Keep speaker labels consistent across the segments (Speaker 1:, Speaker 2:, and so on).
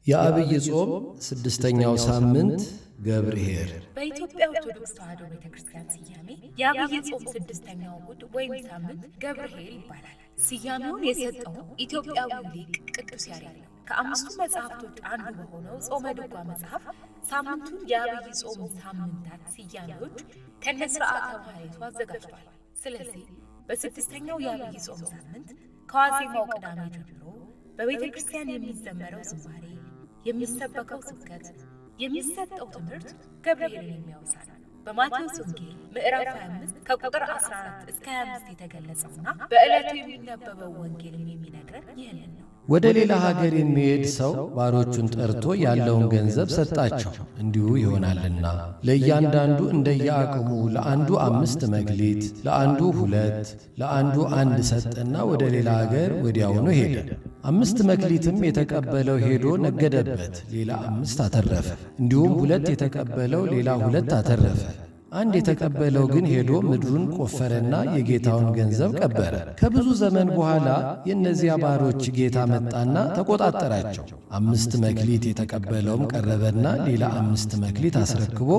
Speaker 1: የአብይ ጾም ስድስተኛው ሳምንት ገብርኄር
Speaker 2: በኢትዮጵያ ኦርቶዶክስ ተዋሕዶ ቤተክርስቲያን ስያሜ የአብይ ጾም ስድስተኛው እሑድ ወይም ሳምንት ገብርኄር ይባላል። ስያሜውን የሰጠው ኢትዮጵያዊው ሊቅ ቅዱስ ያሬድ ነው። ከአምስቱ መጽሐፍቶች አንዱ በሆነው ጾመ ድጓ መጽሐፍ ሳምንቱን የአብይ ጾም ሳምንታት ስያሜዎች ከነስርዓተ ማኅሌቱ አዘጋጅቷል። ስለዚህ በስድስተኛው የአብይ ጾም ሳምንት ከዋዜማው ቅዳሜ ጀምሮ በቤተ ክርስቲያን የሚዘመረው ዝማሬ፣ የሚሰበከው ስብከት፣ የሚሰጠው ትምህርት ገብርኄርን የሚያወሳ ነው። በማቴዎስ ወንጌል ምዕራፍ 25 ከቁጥር 14 እስከ 25 የተገለጸውና በዕለቱ የሚነበበው ወንጌልም የሚነግረን ይህንን ነው።
Speaker 1: ወደ ሌላ ሀገር የሚሄድ ሰው ባሮቹን ጠርቶ ያለውን ገንዘብ ሰጣቸው፣ እንዲሁ ይሆናልና ለእያንዳንዱ እንደየአቅሙ፣ ለአንዱ 5 መክሊት፣ ለአንዱ 2፣ ለአንዱ 1 ሰጠና ወደ ሌላ ሀገር ወዲያውኑ ሄደ። 5 መክሊትም የተቀበለው ሄዶ ነገደበት፣ ሌላ 5 አተረፈ። እንዲሁም 2 የተቀበለው ሌላ 2 አተረፈ። 1 የተቀበለው ግን ሄዶ ምድሩን ቆፈረና የጌታውን ገንዘብ ቀበረ። ከብዙ ዘመን በኋላ የእነዚያ ባሮች ጌታ መጣና ተቆጣጠራቸው። 5 መክሊት የተቀበለውም ቀረበና ሌላ 5 መክሊት አስረክቦ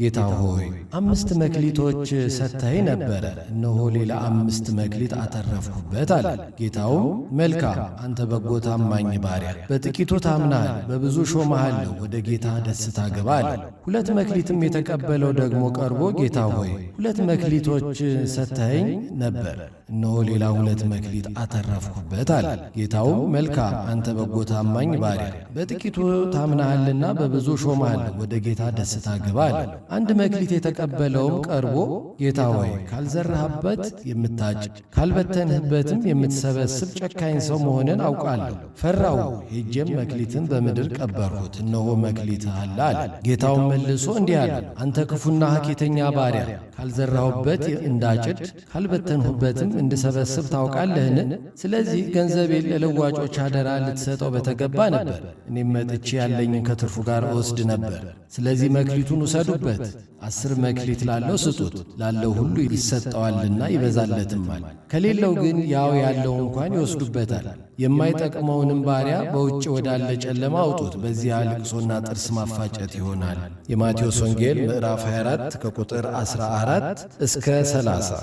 Speaker 1: ጌታ ሆይ 5 መክሊቶች ሰጥተኸኝ ነበረ፣ እነሆ ሌላ 5 መክሊት አተረፍኩበት አለ። ጌታውም መልካም አንተ በጎ ታማኝ ባሪያ፣ በጥቂቱ ታምናሃል፣ በብዙ ሾመሃለሁ፣ ወደ ጌታ ደስታ ግባ አለ። 2 መክሊትም የተቀበለው ደግሞ ቀርቦ ጌታ ሆይ 2 መክሊቶች ሰጥተኸኝ ነበር፣ እነሆ ሌላ 2 መክሊት አተረፍኩበት አለ። ጌታውም መልካም አንተ በጎ ታማኝ ባሪያ፣ በጥቂቱ ታምናሃልና በብዙ ሾመሃለሁ፣ ወደ ጌታ ደስታ ግባ አለ። 1 መክሊት የተቀበለውም ቀርቦ ጌታ ሆይ ካልዘራህበት የምታጭድ ካልበተንህበትም የምትሰበስብ ጨካኝ ሰው መሆንን አውቃለሁ። ፈራሁ፣ ሄጄም መክሊትን በምድር ቀበርሁት፣ እነሆ መክሊትህ አለ አለ። ጌታውም መልሶ እንዲህ አለ፣ አንተ ክፉና ሐኬተኛ ባሪያ፣ ካልዘራሁበት እንዳጭድ ካልበተንሁበትም እንድሰበስብ ታውቃለህን? ስለዚህ ገንዘቤን ለለዋጮች አደራ ልትሰጠው በተገባ ነበር። እኔም መጥቼ ያለኝን ከትርፉ ጋር እወስድ ነበር። ስለዚህ መክሊቱን ውሰዱበት፣ 10 መክሊት ላለው ስጡት፣ ላለው ሁሉ ይሰጠዋልና ይበዛለትማል። ከሌለው ግን ያው ያለው እንኳን ይወስዱበታል። የማይጠቅመውንም ባሪያ በውጭ ወዳለ ጨለማ አውጡት፣ በዚያ ልቅሶና ጥርስ ማፋጨት ይሆናል። የማቴዎስ ወንጌል ምዕራፍ 24 ከቁጥር 14 እስከ 30።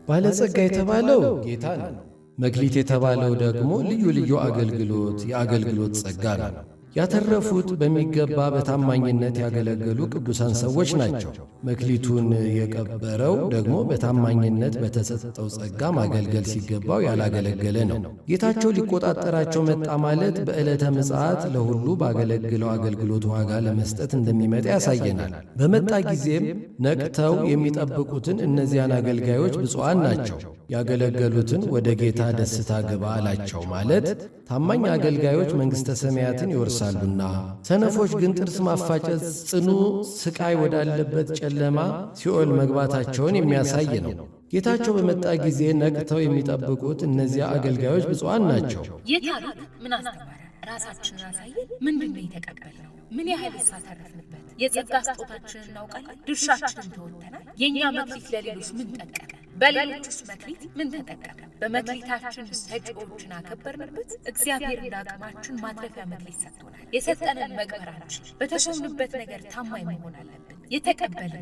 Speaker 1: ባለጸጋ የተባለው ጌታ ነው። መክሊት የተባለው ደግሞ ልዩ ልዩ አገልግሎት፣ የአገልግሎት ጸጋ ነው። ያተረፉት በሚገባ በታማኝነት ያገለገሉ ቅዱሳን ሰዎች ናቸው። መክሊቱን የቀበረው ደግሞ በታማኝነት በተሰጠው ጸጋ ማገልገል ሲገባው ያላገለገለ ነው። ጌታቸው ሊቆጣጠራቸው መጣ ማለት በዕለተ ምጽአት ለሁሉ ባገለግለው አገልግሎት ዋጋ ለመስጠት እንደሚመጣ ያሳየናል። በመጣ ጊዜም ነቅተው የሚጠብቁትን እነዚያን አገልጋዮች ብፁዓን ናቸው። ያገለገሉትን ወደ ጌታ ደስታ ግባ አላቸው ማለት ታማኝ አገልጋዮች መንግሥተ ሰማያትን ይወርሳሉና፣ ሰነፎች ግን ጥርስ ማፋጨት፣ ጽኑ ስቃይ ወዳለበት ጨለማ ሲኦል መግባታቸውን የሚያሳይ ነው። ጌታቸው በመጣ ጊዜ ነቅተው የሚጠብቁት እነዚያ አገልጋዮች ብፁዓን ናቸው።
Speaker 2: ይህ ታሪክ ምን አስተማረ? ራሳችንን አሳየን? ምንድነው የተቀበልነው? ምን ያህል አተረፍንበት? የጸጋ ስጦታችንን እናውቃለን? ድርሻችንን ተወጥተናል? የእኛ መክሊት ለሌሎች ምን ጠቀመ? በሌሎችስ መክሊት ምን ተጠቀመ? በመክሊታችን ሰጪዎችን አከበርንበት? እግዚአብሔር እንደ አቅማችን ማትረፊያ መክሊት ሰጥቶናል። የሰጠንን መቅበራችን፣ በተሾምንበት ነገር ታማኝ መሆን አለብን። የተቀበለ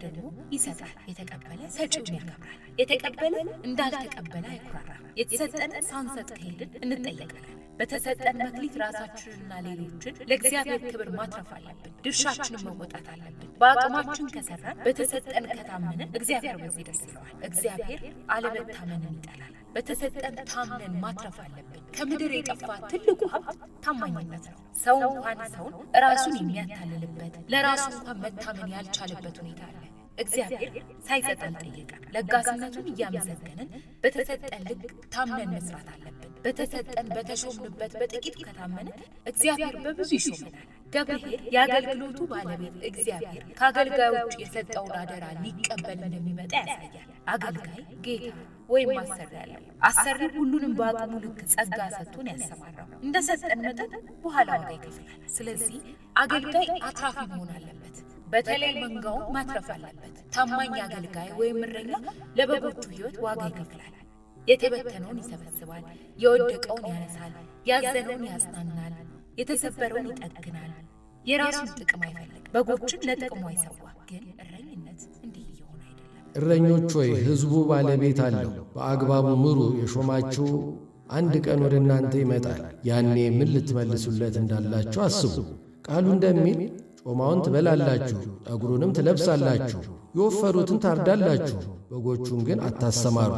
Speaker 2: ደግሞ ይሰጣል። የተቀበለ ሰጪውን ያከብራል። የተቀበለ እንዳልተቀበለ አይኩራራም። የተሰጠንን ሳንሰጥ ከሄድን እንጠየቃለን። በተሰጠን መክሊት ራሳችንና ሌሎችን ለእግዚአብሔር ክብር ማትረፍ አለብን። ድርሻችንን መወጣት አለብን። በአቅማችን ከሰራን፣ በተሰጠን ከታመንን እግዚአብሔር በዚህ ደስ ይለዋል። እግዚአብሔር አለመታመንን ይጠላል። በተሰጠን ታምነን ማትረፍ አለብን። ከምድር የጠፋ ትልቁ ሀብት ታማኝነት ነው። ሰው እንኳን ሰውን ራሱን የሚያታልልበት፣ ለራሱ እንኳን መታመን ያልቻለበት ሁኔታ አለ። እግዚአብሔር ሳይሰጥ አልጠየቀም። ለጋስነቱን እያመሰገንን በተሰጠን ልክ ታምነን መስራት አለብን። በተሰጠን በተሾምንበት በጥቂቱ ከታመንን እግዚአብሔር በብዙ ይሾመናል። ገብርኄር የአገልግሎቱ ባለቤት እግዚአብሔር ከአገልጋዮቹ የሰጠውን አደራ ሊቀበል እንደሚመጣ ያሳያል። አገልጋይ ጌታ ወይም አሰሪ ያለው፣ አሰሪ ሁሉንም በአቅሙ ልክ ጸጋ ሰጥቶን ያሰማራው፣ እንደሰጠን መጠን በኋላ ዋጋ ይከፍላል። ስለዚህ አገልጋይ አትራፊ መሆን አለበት። በተለይ መንጋውን ማትረፍ አለበት። ታማኝ አገልጋይ ወይም እረኛ ለበጎቹ ሕይወት ዋጋ ይከፍላል። የተበተነውን ይሰበስባል፣ የወደቀውን ያነሳል፣ ያዘነውን ያጽናናል፣ የተሰበረውን ይጠግናል። የራሱን ጥቅም አይፈልግ፣ በጎችን ለጥቅሙ አይሰዋ። ግን እረኝነት እንዲህ እየሆነ አይደለም።
Speaker 1: እረኞች ሆይ ሕዝቡ ባለቤት አለው፣ በአግባቡ ምሩ። የሾማችሁ አንድ ቀን ወደ እናንተ ይመጣል። ያኔ ምን ልትመልሱለት እንዳላችሁ አስቡ። ቃሉ እንደሚል ጮማውን ትበላላችሁ፣ ጠጉሩንም ትለብሳላችሁ፣ የወፈሩትን ታርዳላችሁ፣ በጎቹን ግን አታሰማሩ።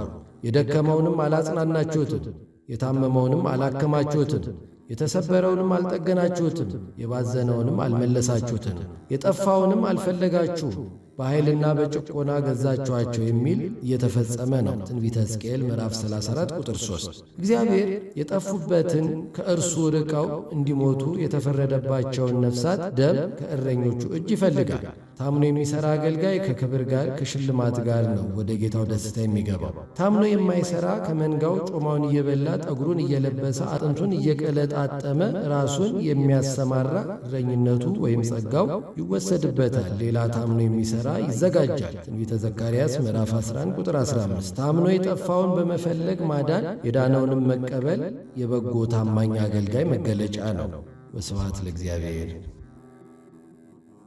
Speaker 1: የደከመውንም አላጽናናችሁትም፣ የታመመውንም አላከማችሁትም፣ የተሰበረውንም አልጠገናችሁትም፣ የባዘነውንም አልመለሳችሁትም፣ የጠፋውንም አልፈለጋችሁ፣ በኃይልና በጭቆና ገዛችኋቸው የሚል እየተፈጸመ ነው። ትንቢተ ሕዝቅኤል ምዕራፍ 34 ቁጥር 3። እግዚአብሔር የጠፉበትን ከእርሱ ርቀው እንዲሞቱ የተፈረደባቸውን ነፍሳት ደም ከእረኞቹ እጅ ይፈልጋል። ታምኖ የሚሠራ አገልጋይ ከክብር ጋር ከሽልማት ጋር ነው ወደ ጌታው ደስታ የሚገባው። ታምኖ የማይሠራ ከመንጋው ጮማውን እየበላ ጠጉሩን እየለበሰ አጥንቱን እየቀለጣጠመ ራሱን የሚያሰማራ እረኝነቱ ወይም ጸጋው ይወሰድበታል። ሌላ ታምኖ የሚሠራ ይዘጋጃል። ትንቢተ ዘካርያስ ምዕራፍ 11 ቁጥር 15። ታምኖ የጠፋውን በመፈለግ ማዳን፣ የዳነውንም መቀበል የበጎ ታማኝ አገልጋይ መገለጫ ነው። ወስብሐት ለእግዚአብሔር።